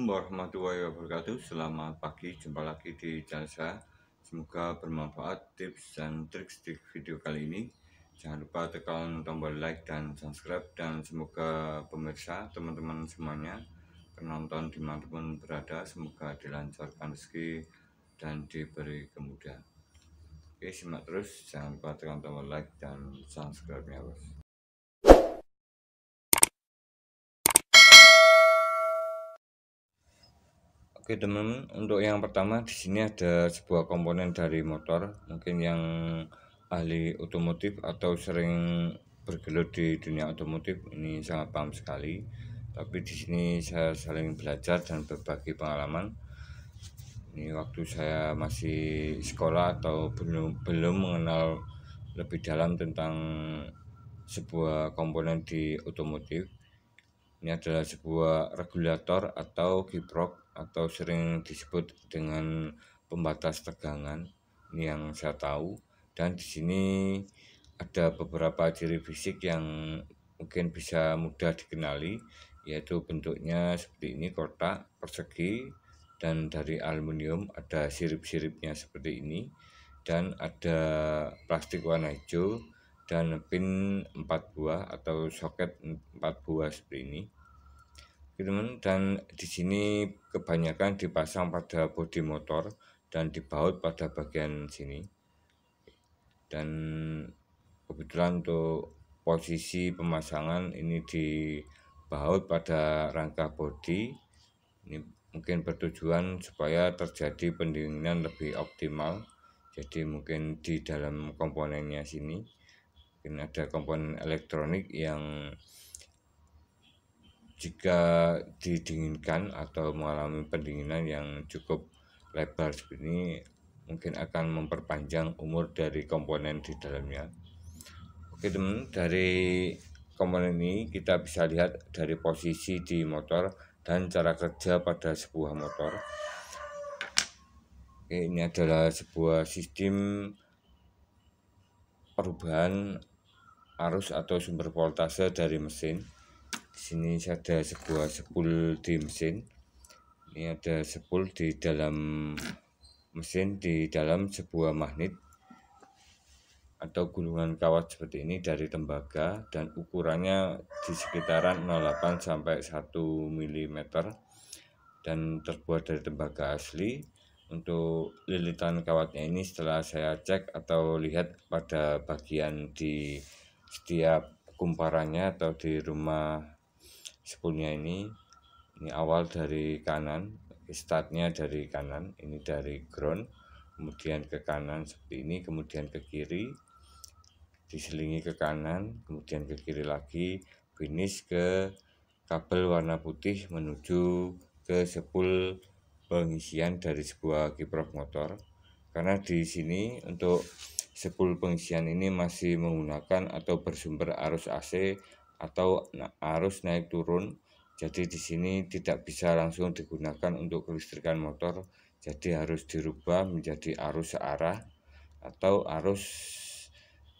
Assalamualaikum warahmatullahi wabarakatuh. Selamat pagi, jumpa lagi di channel saya. Semoga bermanfaat tips dan trik di video kali ini. Jangan lupa tekan tombol like dan subscribe, dan semoga pemirsa, teman-teman semuanya, penonton dimanapun berada, semoga dilancarkan rezeki dan diberi kemudahan. Oke, simak terus, jangan lupa tekan tombol like dan subscribe-nya, bos. Oke teman-teman, untuk yang pertama di sini ada sebuah komponen dari motor. Mungkin yang ahli otomotif atau sering bergelut di dunia otomotif ini sangat paham sekali. Tapi di sini saya saling belajar dan berbagi pengalaman. Ini waktu saya masih sekolah atau belum mengenal lebih dalam tentang sebuah komponen di otomotif. Ini adalah sebuah regulator atau kiprok atau sering disebut dengan pembatas tegangan. Ini yang saya tahu, dan di sini ada beberapa ciri fisik yang mungkin bisa mudah dikenali, yaitu bentuknya seperti ini, kotak, persegi, dan dari aluminium, ada sirip-siripnya seperti ini, dan ada plastik warna hijau, dan pin 4 buah atau soket 4 buah seperti ini. Teman, dan di sini kebanyakan dipasang pada bodi motor dan dibaut pada bagian sini. Dan kebetulan untuk posisi pemasangan ini dibaut pada rangka bodi. Ini mungkin bertujuan supaya terjadi pendinginan lebih optimal. Jadi mungkin di dalam komponennya sini mungkin ada komponen elektronik yang jika didinginkan atau mengalami pendinginan yang cukup lebar seperti ini, mungkin akan memperpanjang umur dari komponen di dalamnya. Oke teman, dari komponen ini kita bisa lihat dari posisi di motor dan cara kerja pada sebuah motor. Oke, ini adalah sebuah sistem perubahan arus atau sumber voltase dari mesin. Di sini ada sebuah spool di mesin. Ini ada spool di dalam mesin, di dalam sebuah magnet atau gulungan kawat seperti ini dari tembaga, dan ukurannya di sekitaran 0,8 sampai 1 mm dan terbuat dari tembaga asli. Untuk lilitan kawatnya ini setelah saya cek atau lihat pada bagian di setiap kumparannya atau di rumah spoolnya ini awal dari kanan, startnya dari kanan, ini dari ground, kemudian ke kanan seperti ini, kemudian ke kiri, diselingi ke kanan, kemudian ke kiri lagi, finish ke kabel warna putih menuju ke spool pengisian dari sebuah kiprok motor. Karena di sini untuk spool pengisian ini masih menggunakan atau bersumber arus AC atau arus naik turun. Jadi di sini tidak bisa langsung digunakan untuk kelistrikan motor. Jadi harus dirubah menjadi arus searah atau arus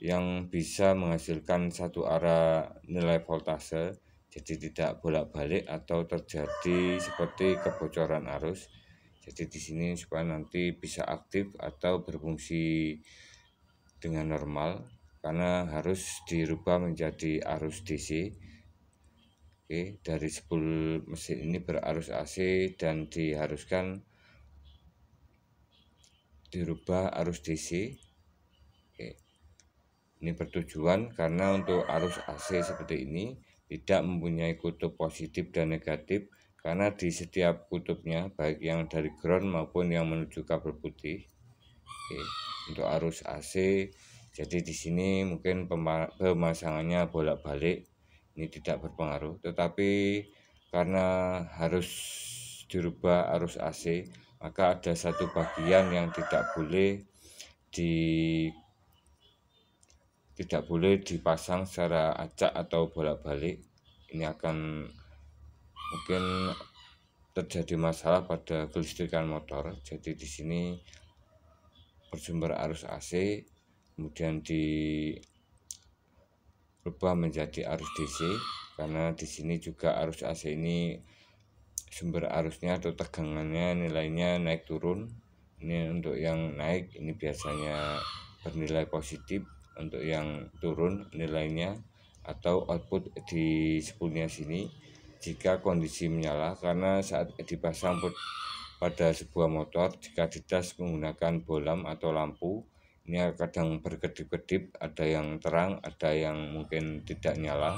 yang bisa menghasilkan satu arah nilai voltase. Jadi tidak bolak-balik atau terjadi seperti kebocoran arus. Jadi di sini supaya nanti bisa aktif atau berfungsi dengan normal, karena harus dirubah menjadi arus DC. Oke, dari spool mesin ini berarus AC dan diharuskan dirubah arus DC. Oke. Ini bertujuan karena untuk arus AC seperti ini tidak mempunyai kutub positif dan negatif, karena di setiap kutubnya baik yang dari ground maupun yang menuju kabel putih. Oke, untuk arus AC, jadi di sini mungkin pemasangannya bolak-balik ini tidak berpengaruh, tetapi karena harus dirubah arus AC, maka ada satu bagian yang tidak boleh dipasang secara acak atau bolak-balik. Ini akan mungkin terjadi masalah pada kelistrikan motor. Jadi di sini bersumber arus AC kemudian dirubah menjadi arus DC, karena di sini juga arus AC ini sumber arusnya atau tegangannya nilainya naik turun. Ini untuk yang naik ini biasanya bernilai positif, untuk yang turun nilainya atau output di spoolnya sini jika kondisi menyala, karena saat dipasang pada sebuah motor jika dicas menggunakan bolam atau lampu ini kadang berkedip-kedip, ada yang terang, ada yang mungkin tidak nyala.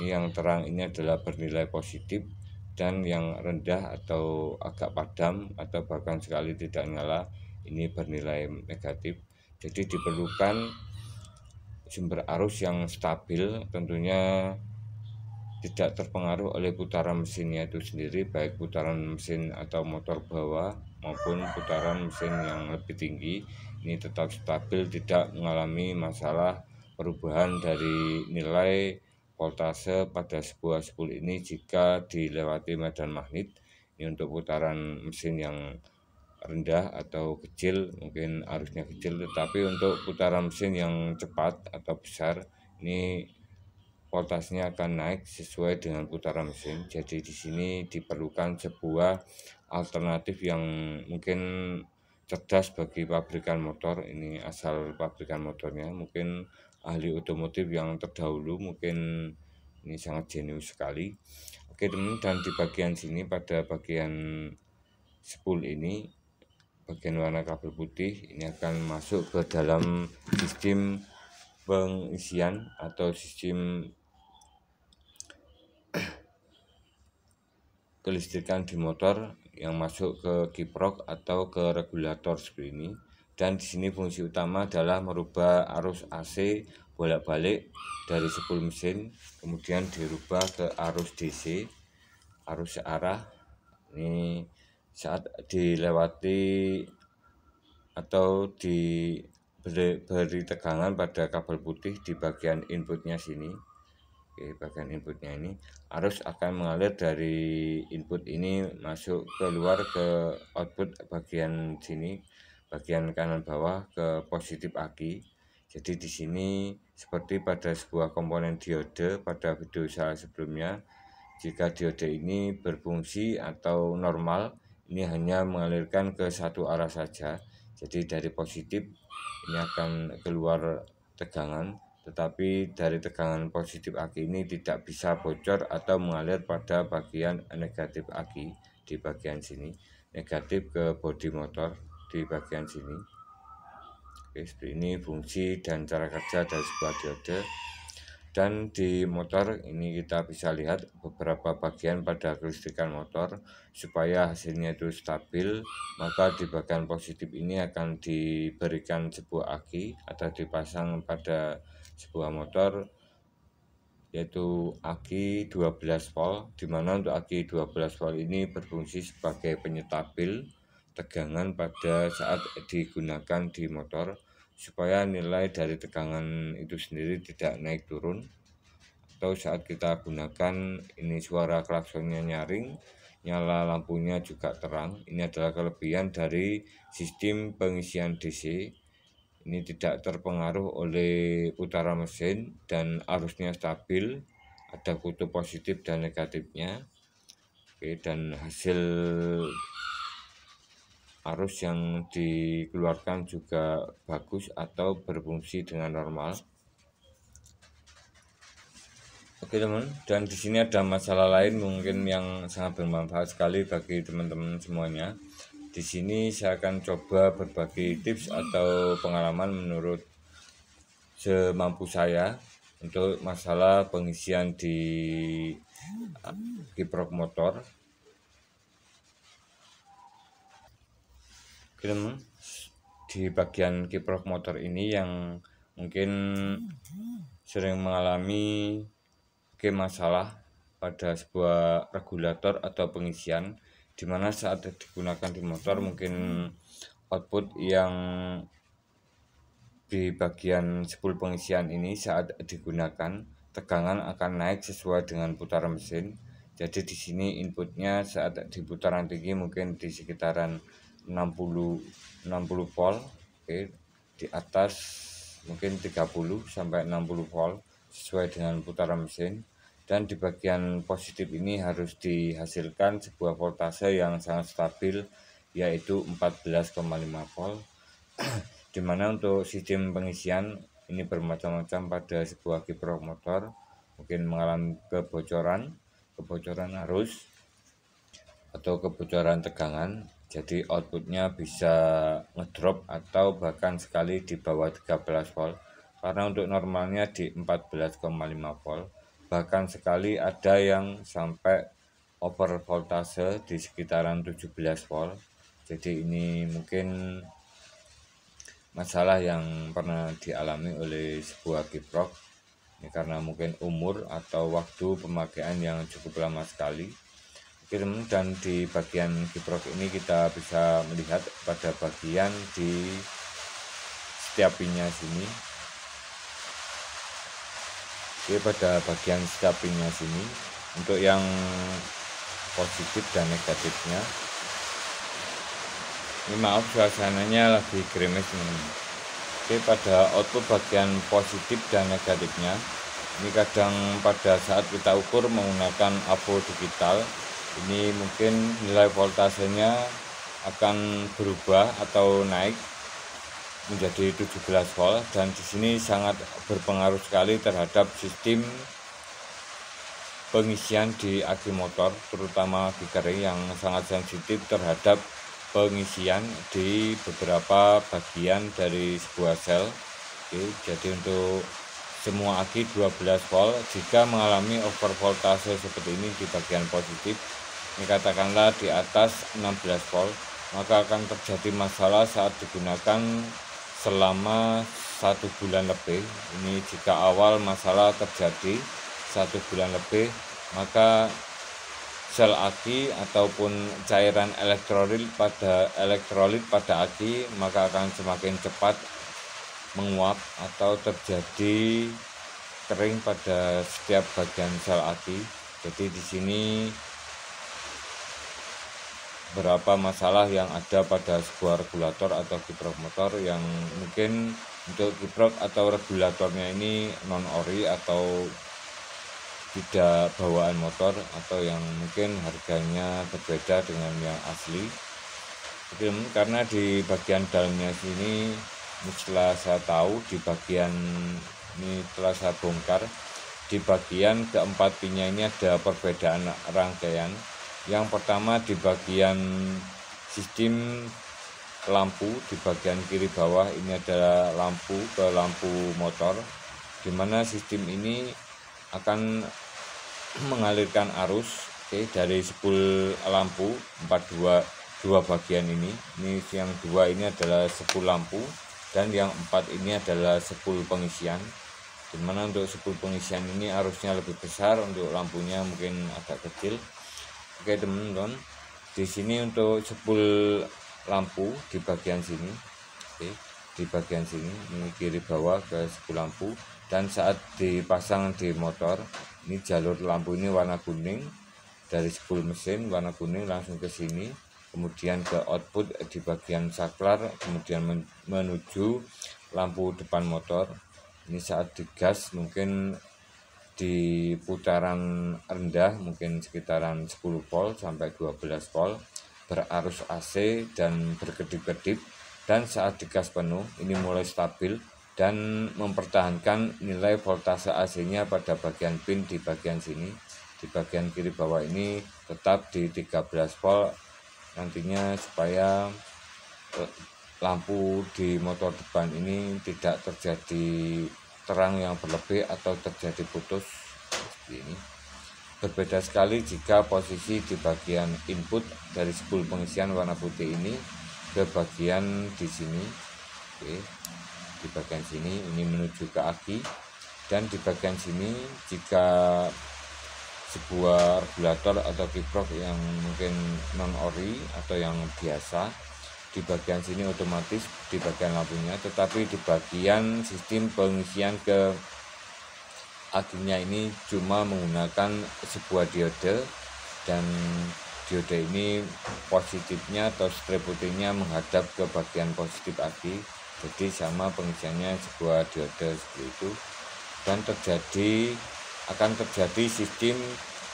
Ini yang terang ini adalah bernilai positif, dan yang rendah atau agak padam atau bahkan sekali tidak nyala ini bernilai negatif. Jadi diperlukan sumber arus yang stabil, tentunya tidak terpengaruh oleh putaran mesinnya itu sendiri, baik putaran mesin atau motor bawah maupun putaran mesin yang lebih tinggi. Ini tetap stabil, tidak mengalami masalah perubahan dari nilai voltase pada sebuah spool ini jika dilewati medan magnet. Ini untuk putaran mesin yang rendah atau kecil, mungkin arusnya kecil, tetapi untuk putaran mesin yang cepat atau besar ini voltasenya akan naik sesuai dengan putaran mesin. Jadi di sini diperlukan sebuah alternatif yang mungkin cerdas bagi pabrikan motor. Ini asal pabrikan motornya, mungkin ahli otomotif yang terdahulu, mungkin ini sangat jenius sekali. Oke teman, dan di bagian sini pada bagian spool ini, bagian warna kabel putih ini akan masuk ke dalam sistem pengisian atau sistem kelistrikan di motor yang masuk ke kiprok atau ke regulator seperti ini. Dan di sini fungsi utama adalah merubah arus AC bolak-balik dari spool mesin, kemudian dirubah ke arus DC, arus searah. Ini saat dilewati atau diberi tegangan pada kabel putih di bagian inputnya sini. Oke, bagian inputnya ini arus akan mengalir dari input ini masuk keluar ke output bagian sini, bagian kanan bawah ke positif aki. Jadi di sini seperti pada sebuah komponen diode pada video saya sebelumnya, jika diode ini berfungsi atau normal, ini hanya mengalirkan ke satu arah saja. Jadi dari positif ini akan keluar tegangan, tetapi dari tegangan positif aki ini tidak bisa bocor atau mengalir pada bagian negatif aki di bagian sini, negatif ke bodi motor di bagian sini. Oke, seperti ini fungsi dan cara kerja dari sebuah diode. Dan di motor ini kita bisa lihat beberapa bagian pada kelistrikan motor. Supaya hasilnya itu stabil, maka di bagian positif ini akan diberikan sebuah aki atau dipasang pada sebuah motor, yaitu aki 12 volt, dimana untuk aki 12 volt ini berfungsi sebagai penyetabil tegangan pada saat digunakan di motor, supaya nilai dari tegangan itu sendiri tidak naik turun. Atau saat kita gunakan ini suara klaksonnya nyaring, nyala lampunya juga terang. Ini adalah kelebihan dari sistem pengisian DC. Ini tidak terpengaruh oleh putaran mesin dan arusnya stabil, ada kutub positif dan negatifnya. Oke, dan hasil arus yang dikeluarkan juga bagus atau berfungsi dengan normal. Oke teman, dan di sini ada masalah lain mungkin yang sangat bermanfaat sekali bagi teman-teman semuanya. Di sini saya akan coba berbagi tips atau pengalaman menurut semampu saya untuk masalah pengisian di kiprok motor. Di bagian kiprok motor ini yang mungkin sering mengalami masalah pada sebuah regulator atau pengisian, dimana saat digunakan di motor mungkin output yang di bagian spool pengisian ini saat digunakan tegangan akan naik sesuai dengan putaran mesin. Jadi di sini inputnya saat di putaran tinggi mungkin di sekitaran 60 volt, oke, di atas mungkin 30 sampai 60 volt sesuai dengan putaran mesin. dan di bagian positif ini harus dihasilkan sebuah voltase yang sangat stabil, yaitu 14,5 volt. Dimana untuk sistem pengisian ini bermacam-macam pada sebuah kiprok motor, mungkin mengalami kebocoran arus atau kebocoran tegangan, jadi outputnya bisa ngedrop atau bahkan sekali di bawah 13 volt, karena untuk normalnya di 14,5 volt, bahkan sekali ada yang sampai over voltase di sekitaran 17 volt. Jadi ini mungkin masalah yang pernah dialami oleh sebuah kiprok ini karena mungkin umur atau waktu pemakaian yang cukup lama sekali. Dan di bagian kiprok ini kita bisa melihat pada bagian di setiap pinnya sini. Oke, pada bagian setiap pinnya sini untuk yang positif dan negatifnya. Ini maaf suasananya lagi gerimis ini. Oke, pada output bagian positif dan negatifnya, ini kadang pada saat kita ukur menggunakan avo digital, ini mungkin nilai voltasenya akan berubah atau naik menjadi 17 volt, dan di sini sangat berpengaruh sekali terhadap sistem pengisian di aki motor, terutama Geekering yang sangat sensitif terhadap pengisian di beberapa bagian dari sebuah sel. Oke, jadi untuk semua aki 12 volt, jika mengalami over voltase seperti ini di bagian positif, ini katakanlah di atas 16 volt, maka akan terjadi masalah saat digunakan selama 1 bulan lebih. Ini jika awal masalah terjadi 1 bulan lebih, maka sel aki ataupun cairan elektrolit pada aki maka akan semakin cepat menguap atau terjadi kering pada setiap bagian sel aki. Jadi di sini beberapa masalah yang ada pada sebuah regulator atau kiprok motor yang mungkin untuk kiprok atau regulatornya ini non ori atau tidak bawaan motor, atau yang mungkin harganya berbeda dengan yang asli. Karena di bagian dalamnya sini, setelah saya tahu di bagian ini telah saya bongkar, di bagian keempat pinnya ini ada perbedaan rangkaian. Yang pertama di bagian sistem lampu, di bagian kiri bawah ini adalah lampu ke lampu motor, dimana sistem ini akan mengalirkan arus dari spool lampu 2 bagian ini yang 2 ini adalah spool lampu dan yang 4 ini adalah spool pengisian, dimana untuk spool pengisian ini arusnya lebih besar, untuk lampunya mungkin agak kecil. Oke teman-teman, di sini untuk spool lampu di bagian sini, di bagian sini ini kiri bawah ke spool lampu, dan saat dipasang di motor ini jalur lampu ini warna kuning, dari spool mesin warna kuning langsung ke sini, kemudian ke output di bagian saklar, kemudian menuju lampu depan motor. Ini saat digas mungkin di putaran rendah mungkin sekitaran 10 volt sampai 12 volt, berarus AC dan berkedip-kedip, dan saat digas penuh ini mulai stabil dan mempertahankan nilai voltase AC-nya pada bagian pin di bagian sini. Di bagian kiri bawah ini tetap di 13 volt nantinya, supaya lampu di motor depan ini tidak terjadi terang yang berlebih atau terjadi putus seperti ini. Berbeda sekali jika posisi di bagian input dari spool pengisian warna putih ini ke bagian di sini. Di bagian sini ini menuju ke aki, dan di bagian sini jika sebuah regulator atau kiprok yang mungkin non ori atau yang biasa, di bagian sini otomatis di bagian lampunya, tetapi di bagian sistem pengisian ke akinya ini cuma menggunakan sebuah diode, dan diode ini positifnya atau strip putihnya menghadap ke bagian positif aki, jadi sama pengisiannya sebuah diode seperti itu. Dan terjadi akan terjadi sistem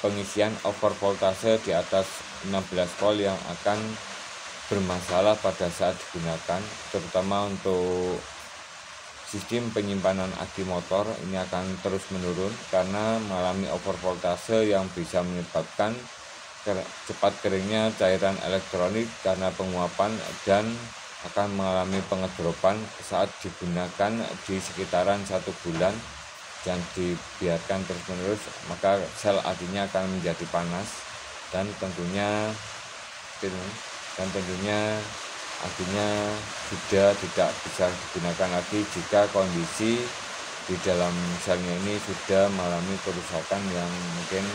pengisian overvoltase di atas 16 volt yang akan bermasalah pada saat digunakan, terutama untuk sistem penyimpanan aki motor. Ini akan terus menurun karena mengalami overvoltase yang bisa menyebabkan cepat keringnya cairan elektronik karena penguapan dan akan mengalami pengedropan saat digunakan di sekitaran 1 bulan dan dibiarkan terus-menerus, maka sel akinya akan menjadi panas dan tentunya akinya sudah tidak bisa digunakan lagi jika kondisi di dalam selnya ini sudah mengalami kerusakan yang mungkin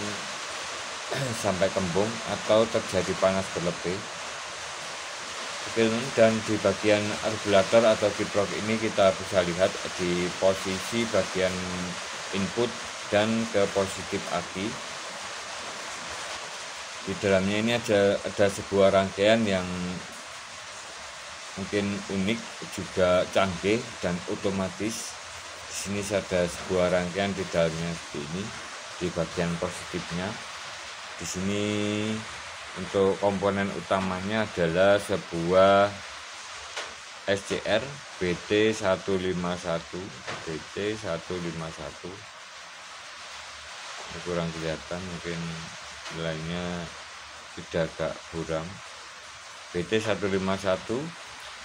sampai kembung atau terjadi panas berlebih. Dan di bagian regulator atau kiprok ini kita bisa lihat di posisi bagian input dan ke positif aki. Di dalamnya ini ada sebuah rangkaian yang mungkin unik, juga canggih dan otomatis. Di sini ada sebuah rangkaian di dalamnya seperti ini di bagian positifnya. Di sini untuk komponen utamanya adalah sebuah SCR BT151. Ini kurang kelihatan, mungkin nilainya tidak agak kurang. BT151,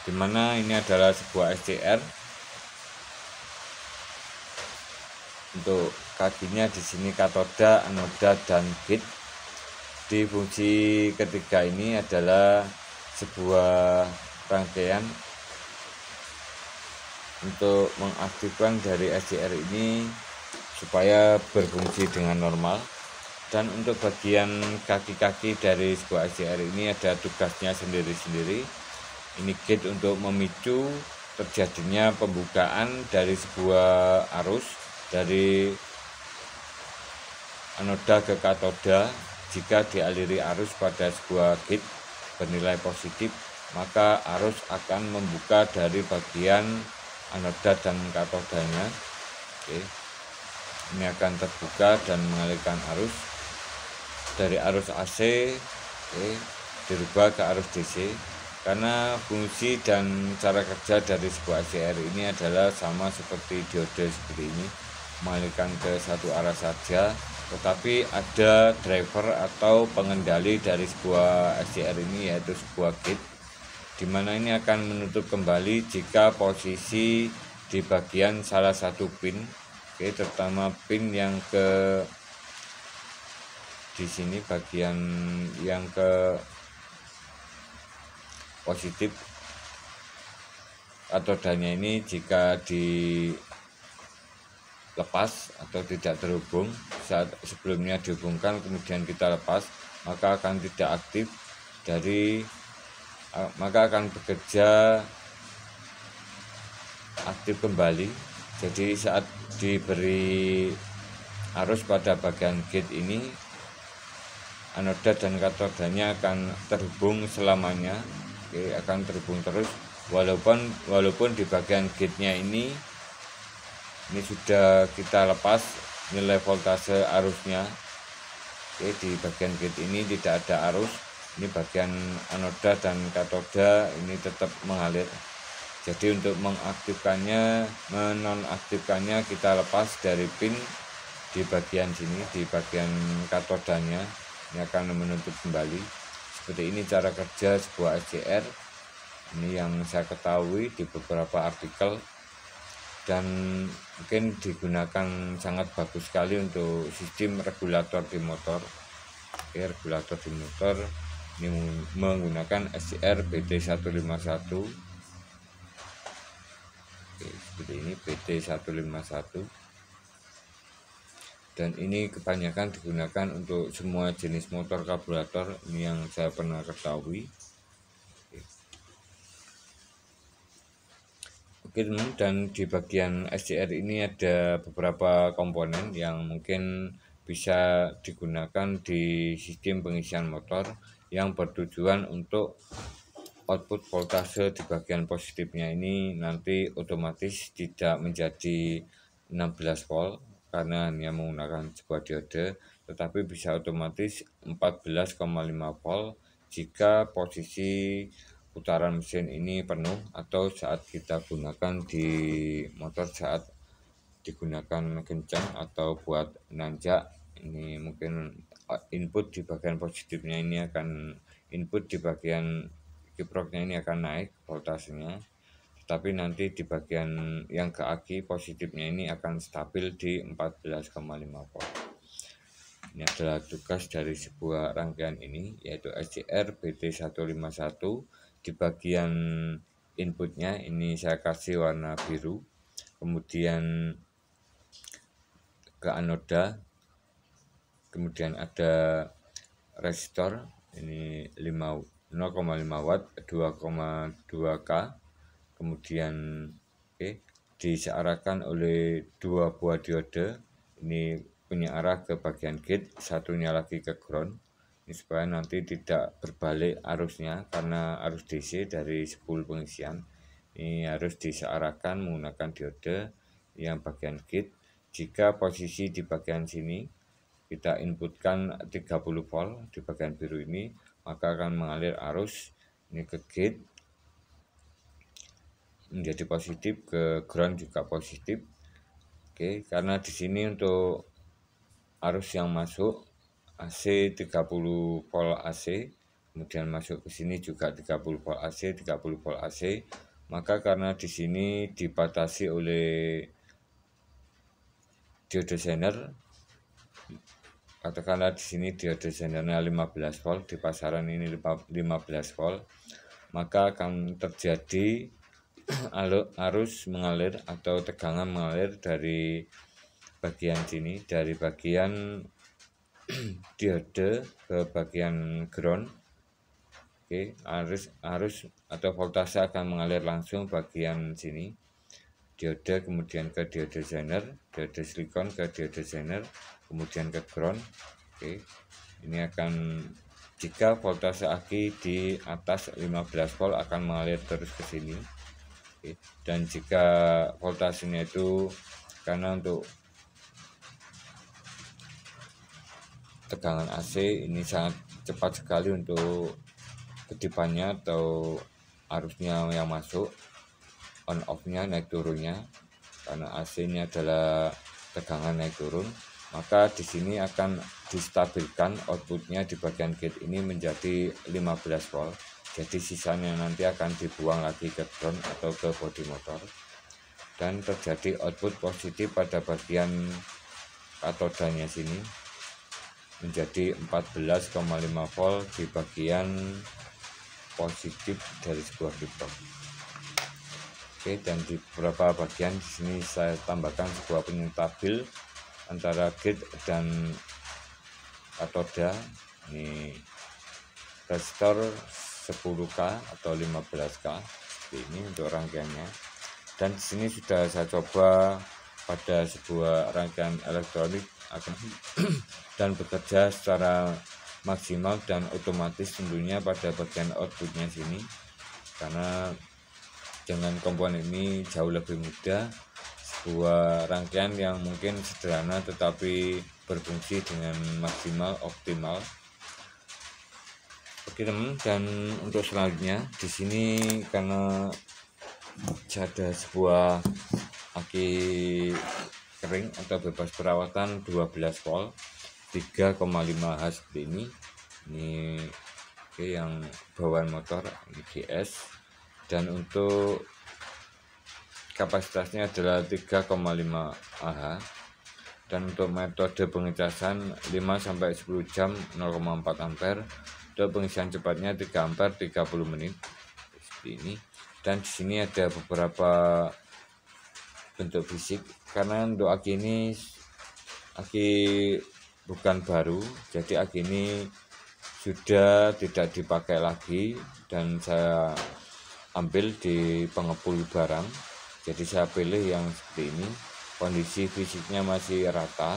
dimana ini adalah sebuah SCR. Untuk kakinya di sini katoda, anoda, dan gate. Di fungsi ketiga ini adalah sebuah rangkaian untuk mengaktifkan dari SCR ini supaya berfungsi dengan normal. Dan untuk bagian kaki-kaki dari sebuah SCR ini ada tugasnya sendiri-sendiri. Ini gate untuk memicu terjadinya pembukaan dari sebuah arus dari anoda ke katoda. Jika dialiri arus pada sebuah gate bernilai positif, maka arus akan membuka dari bagian anoda dan katodanya. Ini akan terbuka dan mengalirkan arus dari arus AC dirubah ke arus DC. Karena fungsi dan cara kerja dari sebuah SCR ini adalah sama seperti diode seperti ini, mengalirkan ke satu arah saja, tetapi ada driver atau pengendali dari sebuah SCR ini, yaitu sebuah gate, di mana ini akan menutup kembali jika posisi di bagian salah satu pin, terutama pin yang ke di sini bagian yang ke positif atau katodanya ini, jika dilepas atau tidak terhubung saat sebelumnya dihubungkan kemudian kita lepas, maka akan tidak aktif maka akan bekerja aktif kembali. Jadi saat diberi arus pada bagian gate ini, anoda dan katodanya akan terhubung selamanya, akan terhubung terus walaupun di bagian gate-nya ini sudah kita lepas nilai voltase arusnya. Di bagian gate ini tidak ada arus, ini bagian anoda dan katoda ini tetap mengalir. Jadi untuk menonaktifkannya kita lepas dari pin di bagian sini, di bagian katodanya, ini akan menutup kembali. Seperti ini cara kerja sebuah SCR. Ini yang saya ketahui di beberapa artikel dan mungkin digunakan sangat bagus sekali untuk sistem regulator di motor. Regulator di motor ini menggunakan SCR BT151. Seperti ini BT151, dan ini kebanyakan digunakan untuk semua jenis motor karburator, ini yang saya pernah ketahui. Oke teman, dan di bagian SCR ini ada beberapa komponen yang mungkin bisa digunakan di sistem pengisian motor yang bertujuan untuk output voltase di bagian positifnya ini nanti otomatis tidak menjadi 16 volt, karena hanya menggunakan sebuah diode, tetapi bisa otomatis 14,5 volt jika posisi putaran mesin ini penuh atau saat kita gunakan di motor saat digunakan kencang atau buat nanjak. Ini mungkin input di bagian positifnya ini akan input di bagian kiproknya ini akan naik voltasenya, tetapi nanti di bagian yang ke aki positifnya ini akan stabil di 14,5 volt. Ini adalah tugas dari sebuah rangkaian ini, yaitu SCR BT151. Di bagian inputnya ini saya kasih warna biru, kemudian ke anoda, kemudian ada resistor ini 0,5 watt 2,2 K, kemudian disearahkan oleh dua buah diode. Ini punya arah ke bagian gate, satunya lagi ke ground. Ini supaya nanti tidak berbalik arusnya, karena arus DC dari spool pengisian ini harus disearahkan menggunakan diode yang bagian gate. Jika posisi di bagian sini kita inputkan 30 volt di bagian biru ini, maka akan mengalir arus ini ke gate menjadi positif, ke ground juga positif. Oke, karena di sini untuk arus yang masuk AC 30 volt AC, kemudian masuk ke sini juga 30 volt AC, 30 volt AC, maka karena di sini dibatasi oleh diode zener, katakanlah di sini diode zenernya 15 volt, di pasaran ini 15 volt, maka akan terjadi arus mengalir atau tegangan mengalir dari bagian sini, dari bagian diode ke bagian ground. Oke, arus atau voltase akan mengalir langsung bagian sini, diode kemudian ke diode zener, diode silikon ke diode zener, kemudian ke ground. Oke, ini akan, jika voltase aki di atas 15 volt akan mengalir terus ke sini. Oke, dan jika voltasenya itu, karena untuk tegangan AC ini sangat cepat sekali untuk kedipannya atau arusnya yang masuk, on off-nya naik turunnya, karena AC ini adalah tegangan naik turun, maka di sini akan distabilkan outputnya di bagian gate ini menjadi 15 volt. Jadi sisanya nanti akan dibuang lagi ke ground atau ke bodi motor, dan terjadi output positif pada bagian katodanya sini menjadi 14,5 volt di bagian positif dari sebuah kiprok. Oke, dan di beberapa bagian di sini saya tambahkan sebuah penstabil antara gate dan katoda. Ini resistor 10K atau 15K ini untuk rangkaiannya. Dan di sini sudah saya coba pada sebuah rangkaian elektronik dan bekerja secara maksimal dan otomatis tentunya pada bagian outputnya sini, karena dengan komponen ini jauh lebih mudah. Sebuah rangkaian yang mungkin sederhana tetapi berfungsi dengan maksimal optimal. Oke teman, dan untuk selanjutnya di sini karena ada sebuah aki kering atau bebas perawatan 12 volt 3,5 H seperti ini. Oke, yang bawaan motor ini GS, dan untuk kapasitasnya adalah 3,5 Ah, dan untuk metode pengecasan 5-10 jam 0,4 ampere. Untuk pengisian cepatnya 3 ampere 30 menit seperti ini. Dan di sini ada beberapa bentuk fisik, karena untuk aki ini bukan baru, jadi aki ini sudah tidak dipakai lagi dan saya ambil di pengepul barang. Jadi saya pilih yang seperti ini, kondisi fisiknya masih rata.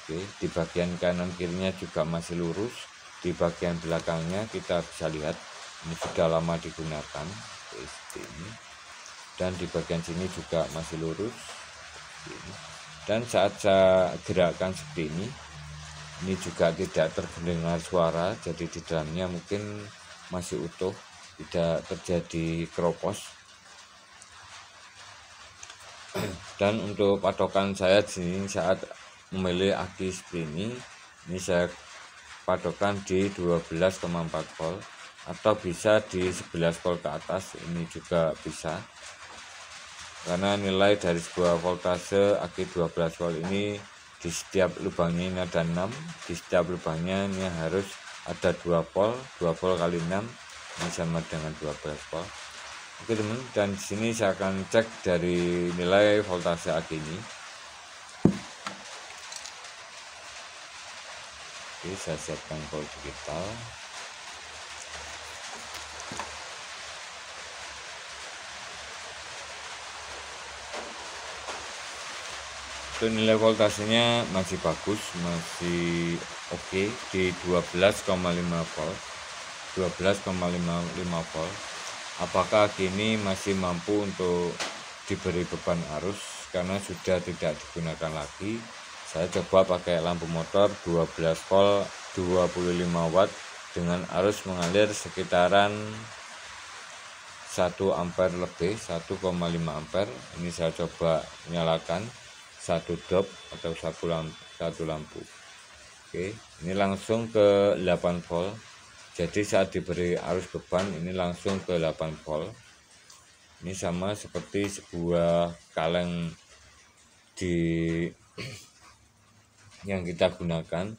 Oke, di bagian kanan kirinya juga masih lurus. Di bagian belakangnya kita bisa lihat ini sudah lama digunakan. Oke, seperti ini. Dan di bagian sini juga masih lurus. Ini. Dan saat saya gerakkan seperti ini juga tidak terdengar suara, jadi di dalamnya mungkin masih utuh, tidak terjadi keropos. Dan untuk patokan saya di sini saat memilih aki seperti ini saya patokan di 12,4 volt atau bisa di 11 volt ke atas, ini juga bisa. Karena nilai dari sebuah voltase aki 12 volt ini di setiap lubangnya ini ada 6, di setiap lubangnya ini harus ada 2 volt, 2 volt kali 6 ini sama dengan 12 volt. Oke teman, dan di sini saya akan cek dari nilai voltase aki ini. Oke, saya siapkan volt digital. Untuk nilai voltasenya masih bagus, masih oke di 12,5 volt. 12,55 volt. Apakah kini masih mampu untuk diberi beban arus karena sudah tidak digunakan lagi? Saya coba pakai lampu motor 12 volt 25 watt dengan arus mengalir sekitaran 1 ampere lebih, 1,5 ampere. Ini saya coba nyalakan satu dop atau satu lampu. Oke, ini langsung ke 8 volt. Jadi saat diberi arus beban ini langsung ke 8 volt. Ini sama seperti sebuah kaleng yang kita gunakan.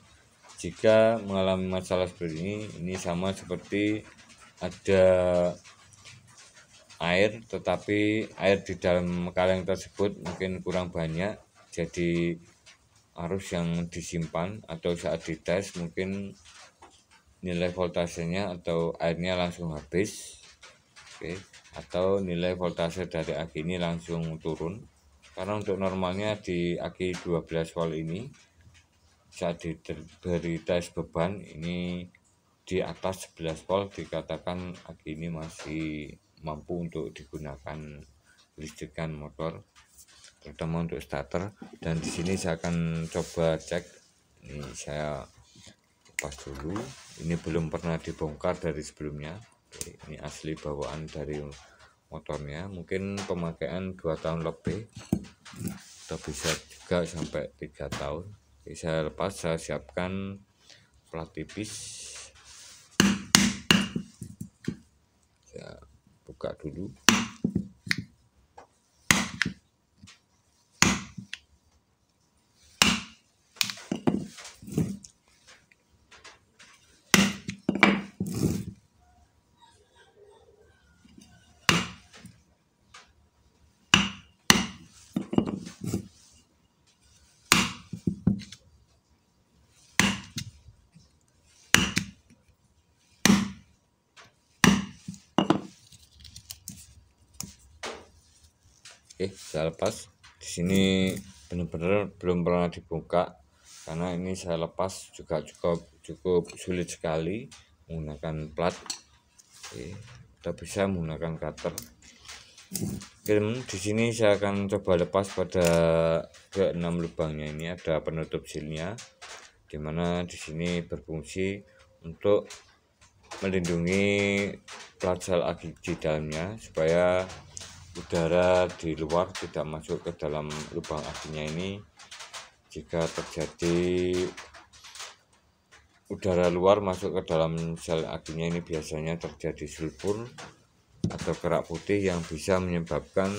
Jika mengalami masalah seperti ini sama seperti ada air, tetapi air di dalam kaleng tersebut mungkin kurang banyak, jadi arus yang disimpan atau saat dites mungkin nilai voltasenya atau airnya langsung habis. Oke, atau nilai voltase dari aki ini langsung turun, karena untuk normalnya di aki 12 volt ini saat diberi tes beban ini di atas 11 volt dikatakan aki ini masih mampu untuk digunakan listrikan motor, terutama untuk starter. Dan di sini saya akan coba cek. Ini saya lepas dulu, ini belum pernah dibongkar dari sebelumnya. Oke, ini asli bawaan dari motornya, mungkin pemakaian 2 tahun lebih atau bisa juga sampai 3 tahun. Oke, saya lepas, saya siapkan plat tipis, saya buka dulu. Saya lepas. Di sini benar-benar belum pernah dibuka karena ini saya lepas juga cukup sulit sekali menggunakan plat. Kita bisa menggunakan cutter. Di sini saya akan coba lepas pada ke 6 lubangnya. Ini ada penutup silnya, dimana di sini berfungsi untuk melindungi plat sel aki di dalamnya supaya udara di luar tidak masuk ke dalam lubang akinya ini. Jika terjadi udara luar masuk ke dalam sel akinya ini biasanya terjadi sulfur atau kerak putih yang bisa menyebabkan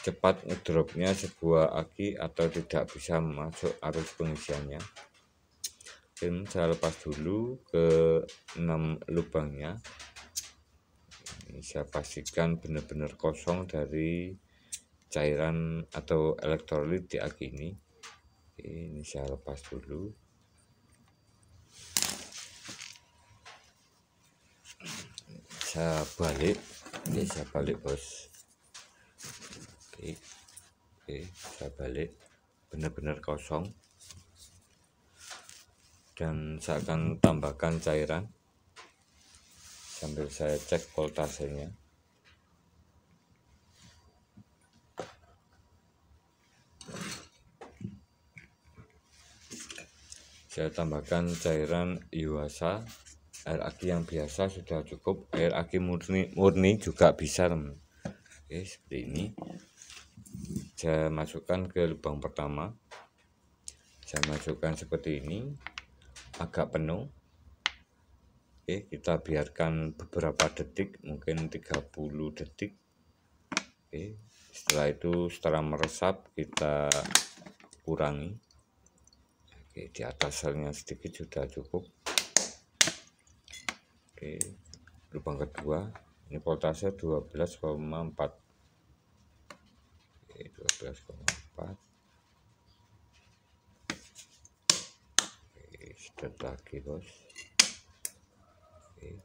cepat ngedropnya sebuah aki atau tidak bisa masuk arus pengisiannya. Dan saya lepas dulu ke 6 lubangnya. Ini saya pastikan benar-benar kosong dari cairan atau elektrolit di aki ini. Ini saya lepas dulu. Saya balik. Ini saya balik bos. Oke, saya balik. Benar-benar kosong. Dan saya akan tambahkan cairan sambil saya cek voltasenya. Saya tambahkan cairan Yuasa. Air aki yang biasa sudah cukup, air aki murni juga bisa, teman. Oke, seperti ini. Saya masukkan ke lubang pertama. Saya masukkan seperti ini, agak penuh. Oke, kita biarkan beberapa detik, mungkin 30 detik. Oke, setelah itu setelah meresap kita kurangi. Oke, di atas selnya sedikit sudah cukup. Oke, lubang kedua, ini voltase 12,4. Oke, 12,4. Oke, sedot lagi, bos. Oke.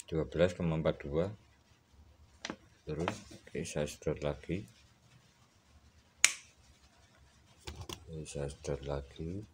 (12,42). Terus oke, saya sedot lagi. Saya sedot lagi.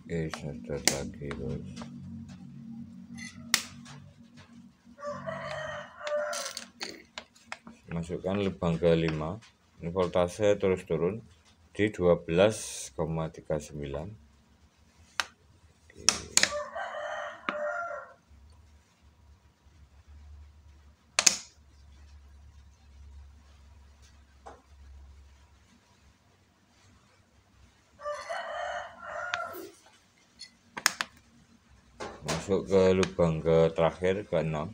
Oke, saya sedot lagi, bos. Masukkan lubang ke-5. Ini voltase terus turun di 12,39. Masuk ke lubang terakhir, ke-6.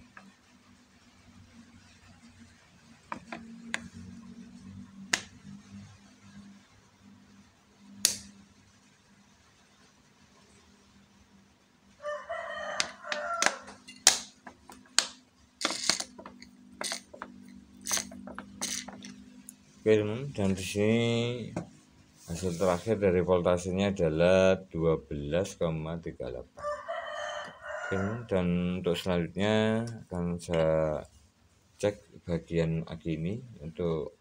Oke, teman, dan di sini hasil terakhir dari voltasenya adalah 12,38. Oke, dan untuk selanjutnya akan saya cek bagian aki ini untuk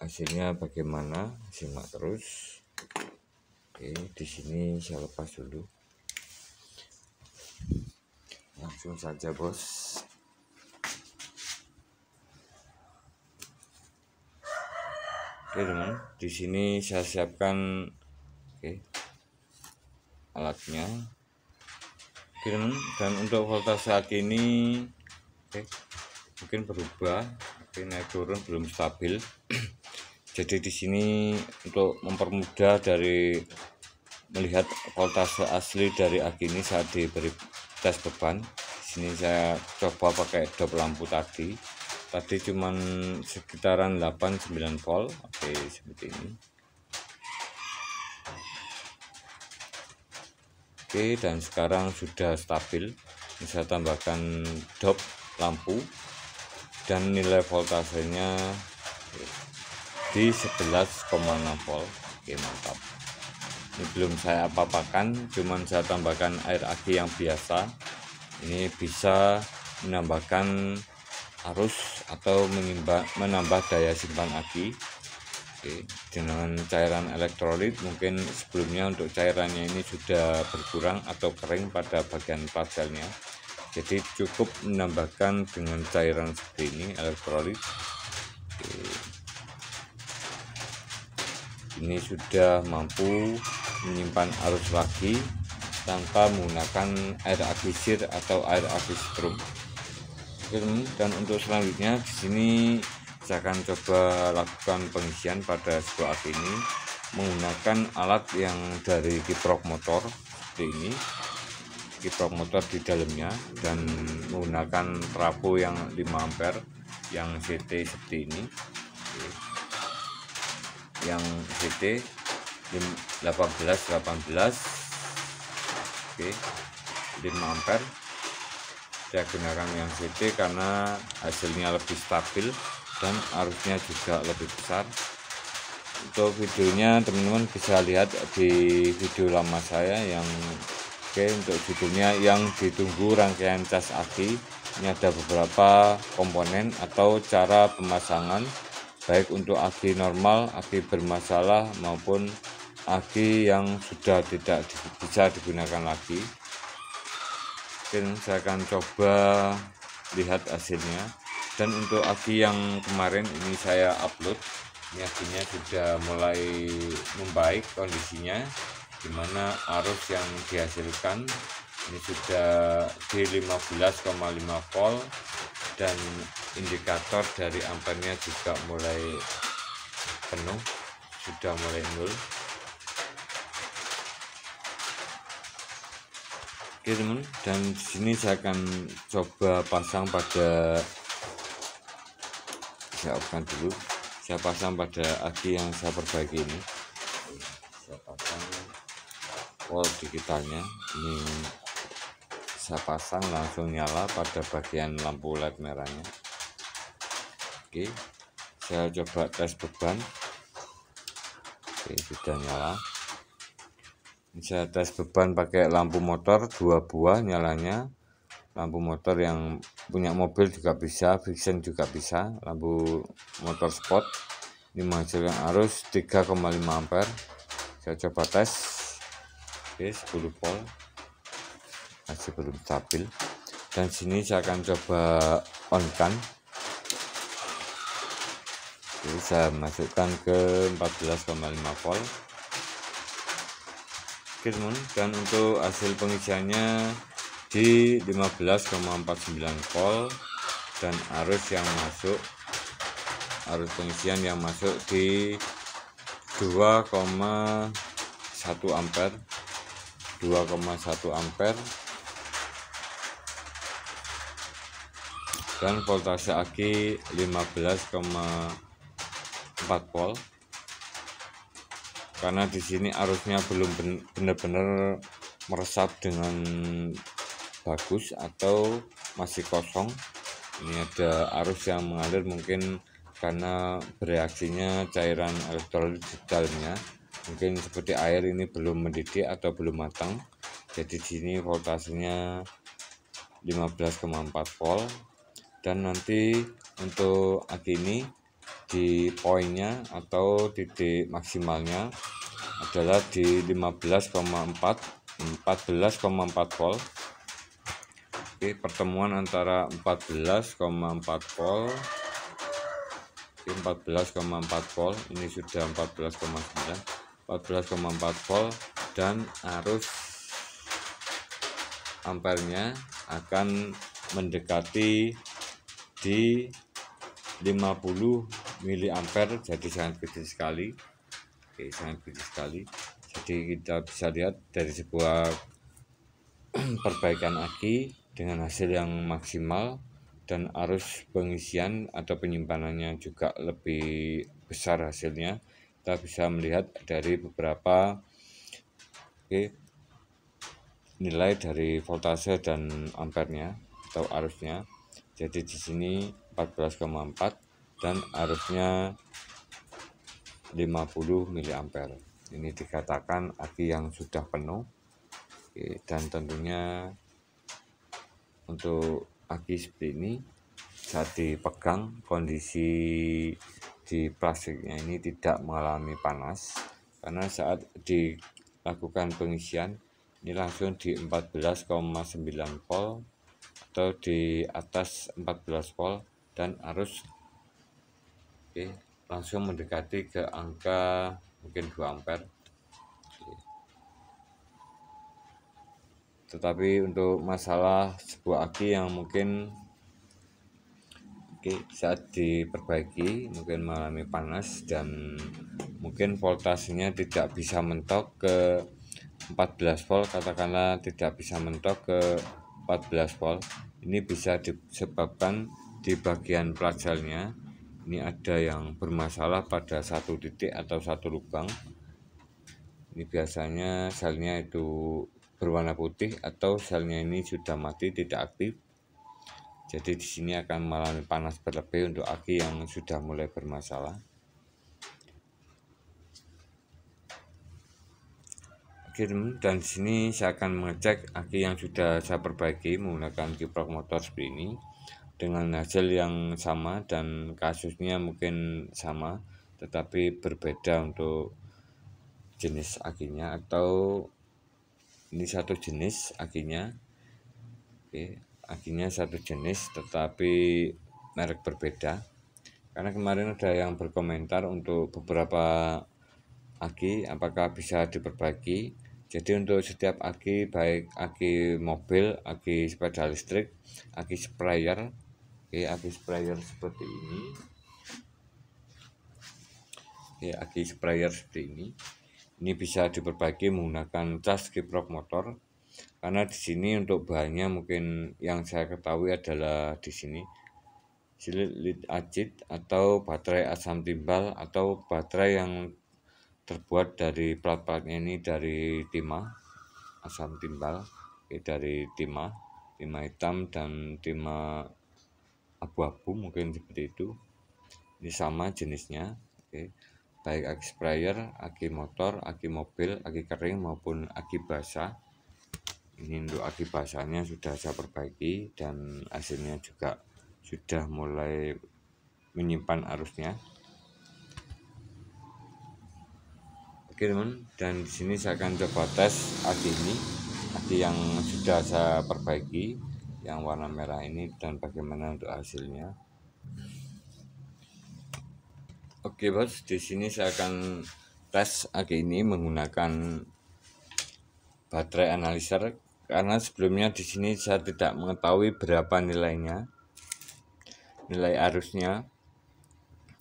hasilnya bagaimana. Simak terus. Oke, di sini saya lepas dulu. Langsung saja, bos. Oke, teman, di sini saya siapkan alatnya. Oke, teman, dan untuk voltase aki ini mungkin berubah, naik turun belum stabil. Jadi di sini untuk mempermudah dari melihat voltase asli dari aki ini saat diberi tes beban, di sini saya coba pakai dop lampu tadi. Tadi cuman sekitaran 8-9 volt. Oke, seperti ini. Oke, dan sekarang sudah stabil. Saya tambahkan dop lampu dan nilai voltasenya di 11,6 volt. Oke, mantap. Ini belum saya apa-apakan, cuman saya tambahkan air aki yang biasa. Ini bisa menambahkan arus atau menambah daya simpan aki. Oke, dengan cairan elektrolit mungkin sebelumnya untuk cairannya ini sudah berkurang atau kering pada bagian padelnya. Jadi cukup menambahkan dengan cairan seperti ini, elektrolit. Oke. Ini sudah mampu menyimpan arus lagi tanpa menggunakan air aki sir atau air aki strum. Dan untuk selanjutnya di sini saya akan coba lakukan pengisian pada sebuah aki ini menggunakan alat yang dari kiprok motor seperti ini, kiprok motor di dalamnya, dan menggunakan trafo yang 5 ampere yang CT seperti ini. Yang CT 18 oke, 5 ampere. Saya gunakan yang CT karena hasilnya lebih stabil dan arusnya juga lebih besar. Untuk videonya teman-teman bisa lihat di video lama saya yang Oke, untuk judulnya yang ditunggu rangkaian cas aki. Ini ada beberapa komponen atau cara pemasangan, baik untuk aki normal, aki bermasalah maupun aki yang sudah tidak bisa digunakan lagi. Mungkin saya akan coba lihat hasilnya. Dan untuk aki yang kemarin ini saya upload, ini akinya sudah mulai membaik kondisinya, dimana arus yang dihasilkan ini sudah di 15,5 volt dan indikator dari ampernya juga mulai penuh, sudah mulai nol. Oke teman, dan di sini saya akan coba pasang pada, saya pasang pada aki yang saya perbaiki ini. Saya pasang volt digitalnya, ini saya pasang langsung nyala pada bagian lampu LED merahnya. Oke, saya coba tes beban. Oke, sudah nyala. Ini saya tes beban pakai lampu motor 2 buah nyalanya. Lampu motor yang punya mobil juga bisa, Vixen juga bisa, lampu motor sport. Ini menghasilkan arus 3,5 ampere. Saya coba tes. Oke, 10 volt. Masih belum stabil. Dan sini saya akan coba on kan. Oke, saya masukkan ke 14,5 volt. Oke teman, dan untuk hasil pengisiannya di 15,49 volt dan arus pengisian yang masuk di 2,1 ampere dan voltase aki 15,4 volt. Karena di sini arusnya belum benar-benar meresap dengan bagus atau masih kosong. Ini ada arus yang mengalir, mungkin karena bereaksinya cairan elektrolit di dalamnya, mungkin seperti air ini belum mendidih atau belum matang. Jadi di sini voltasenya 15,4 volt. Dan nanti untuk aki ini di poinnya atau titik maksimalnya adalah di 14,4 volt. Oke, pertemuan antara 14,4 volt, 14,4 volt, ini sudah 14,4 volt, dan arus ampernya akan mendekati di 50 miliampere, jadi sangat kecil sekali. Oke, sangat kecil sekali. Jadi kita bisa lihat dari sebuah perbaikan aki dengan hasil yang maksimal dan arus pengisian atau penyimpanannya juga lebih besar hasilnya. Kita bisa melihat dari beberapa nilai dari voltase dan ampernya atau arusnya. Jadi di sini 14,4 dan arusnya 50 miliampere. Ini dikatakan aki yang sudah penuh. Oke, dan tentunya untuk aki seperti ini saat dipegang, kondisi di plastiknya ini tidak mengalami panas, karena saat dilakukan pengisian ini langsung di 14,9 volt atau di atas 14 volt dan arus langsung mendekati ke angka mungkin 2 ampere. Tetapi untuk masalah sebuah aki yang mungkin saat diperbaiki mungkin mengalami panas dan mungkin voltasenya tidak bisa mentok ke 14 volt, katakanlah tidak bisa mentok ke 14 volt. Ini bisa disebabkan di bagian pelajalnya ini ada yang bermasalah pada satu titik atau satu lubang. Ini biasanya selnya itu berwarna putih atau selnya ini sudah mati, tidak aktif. Jadi di sini akan mengalami panas berlebih untuk aki yang sudah mulai bermasalah. Oke Oke teman, dan di sini saya akan mengecek aki yang sudah saya perbaiki menggunakan kiprok motor seperti ini dengan hasil yang sama dan kasusnya mungkin sama tetapi berbeda untuk jenis akinya, atau ini satu jenis akinya. Oke, akinya satu jenis tetapi merek berbeda, karena kemarin ada yang berkomentar untuk beberapa aki apakah bisa diperbaiki. Jadi untuk setiap aki, baik aki mobil, aki sepeda listrik, aki sprayer, aki sprayer seperti ini, aki sprayer seperti ini bisa diperbaiki menggunakan cas kiprok motor. Karena di sini untuk bahannya mungkin yang saya ketahui adalah di sini silit lead acid atau baterai asam timbal atau baterai yang terbuat dari plat-platnya ini dari timah asam timbal, dari timah hitam dan timah abu-abu, mungkin seperti itu. Ini sama jenisnya. Baik aki sprayer, aki motor, aki mobil, aki kering maupun aki basah. Ini untuk aki basahnya sudah saya perbaiki dan hasilnya juga sudah mulai menyimpan arusnya. Oke teman, dan di sini saya akan coba tes aki ini, aki yang sudah saya perbaiki yang warna merah ini, dan bagaimana untuk hasilnya. Oke bos, di sini saya akan tes aki ini menggunakan baterai analyzer, karena sebelumnya di sini saya tidak mengetahui berapa nilainya, nilai arusnya.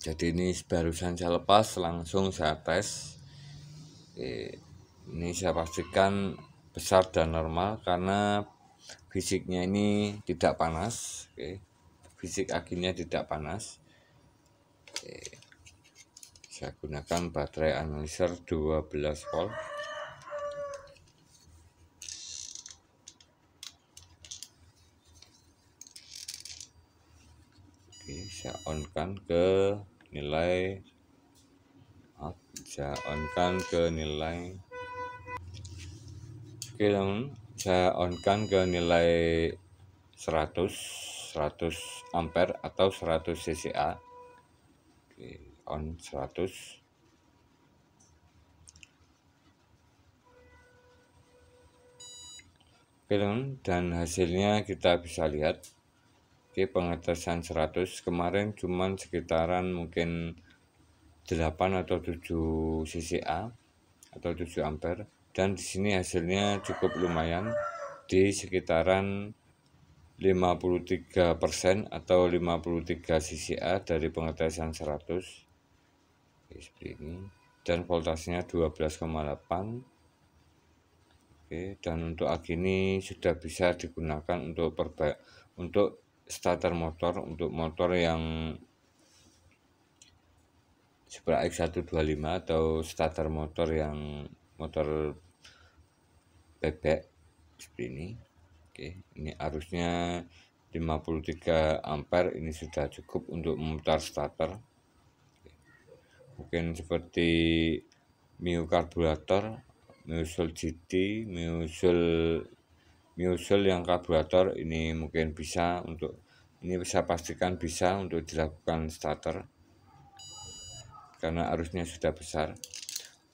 Jadi ini barusan saya lepas, langsung saya tes. Ini saya pastikan besar dan normal karena fisiknya ini tidak panas. Fisik akinya tidak panas. Saya gunakan baterai analyzer 12 volt. Saya on-kan ke nilai Oke teman, saya on-kan ke nilai 100 ampere atau 100 cca. On 100. Oke teman, dan hasilnya kita bisa lihat. Pengetesan 100 kemarin cuman sekitaran mungkin 8 atau 7 cca atau 7 ampere, dan di sini hasilnya cukup lumayan di sekitaran 53% atau 53 cca dari pengetesan 100. Seperti ini, dan voltasenya 12,8. Dan untuk aki ini sudah bisa digunakan untuk starter motor, untuk motor yang Supra X125 atau starter motor yang motor bebek seperti ini. Ini arusnya 53 ampere, ini sudah cukup untuk memutar starter. Mungkin seperti Mio karburator, Miosul GT, Miosul yang karburator ini mungkin bisa untuk ini, bisa pastikan bisa untuk dilakukan starter karena arusnya sudah besar.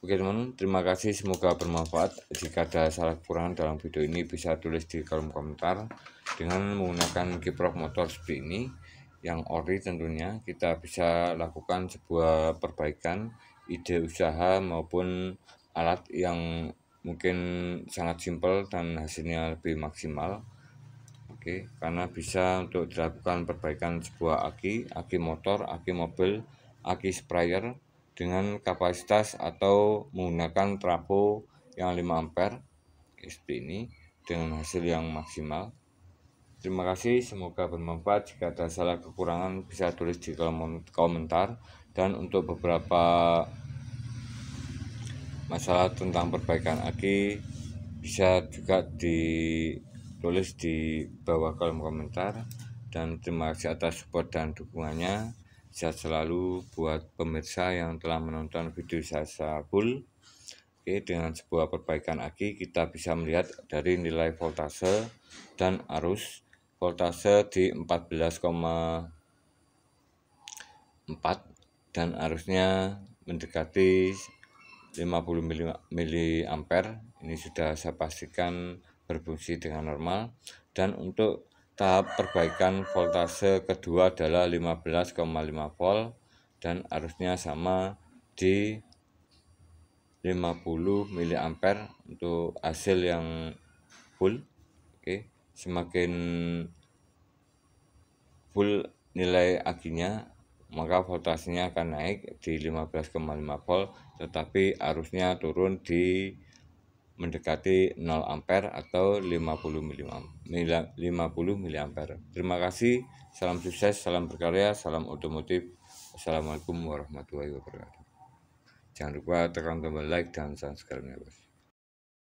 Oke teman, terima kasih, semoga bermanfaat. Jika ada salah kekurangan dalam video ini bisa tulis di kolom komentar. Dengan menggunakan kiprok motor seperti ini yang ori tentunya, kita bisa lakukan sebuah perbaikan ide usaha maupun alat yang mungkin sangat simpel dan hasilnya lebih maksimal. Karena bisa untuk dilakukan perbaikan sebuah aki motor, aki mobil, aki sprayer dengan kapasitas atau menggunakan trafo yang 5 ampere seperti ini dengan hasil yang maksimal. Terima kasih, semoga bermanfaat. Jika ada salah kekurangan bisa tulis di kolom komentar, dan untuk beberapa masalah tentang perbaikan aki bisa juga ditulis di bawah kolom komentar. Dan terima kasih atas support dan dukungannya. Sehat selalu buat pemirsa yang telah menonton video saya full. Oke, dengan sebuah perbaikan aki kita bisa melihat dari nilai voltase dan arus. Voltase di 14,4 dan arusnya mendekati 50 mA. Ini sudah saya pastikan berfungsi dengan normal. Dan untuk tahap perbaikan voltase kedua adalah 15,5 volt dan arusnya sama di 50 mA untuk hasil yang full. Oke, semakin full nilai akinya maka voltasenya akan naik di 15,5 volt, tetapi arusnya turun di mendekati 0 ampere atau 50 mA. Terima kasih, salam sukses, salam berkarya, salam otomotif. Assalamualaikum warahmatullahi wabarakatuh. Jangan lupa tekan tombol like dan subscribe-nya, bos.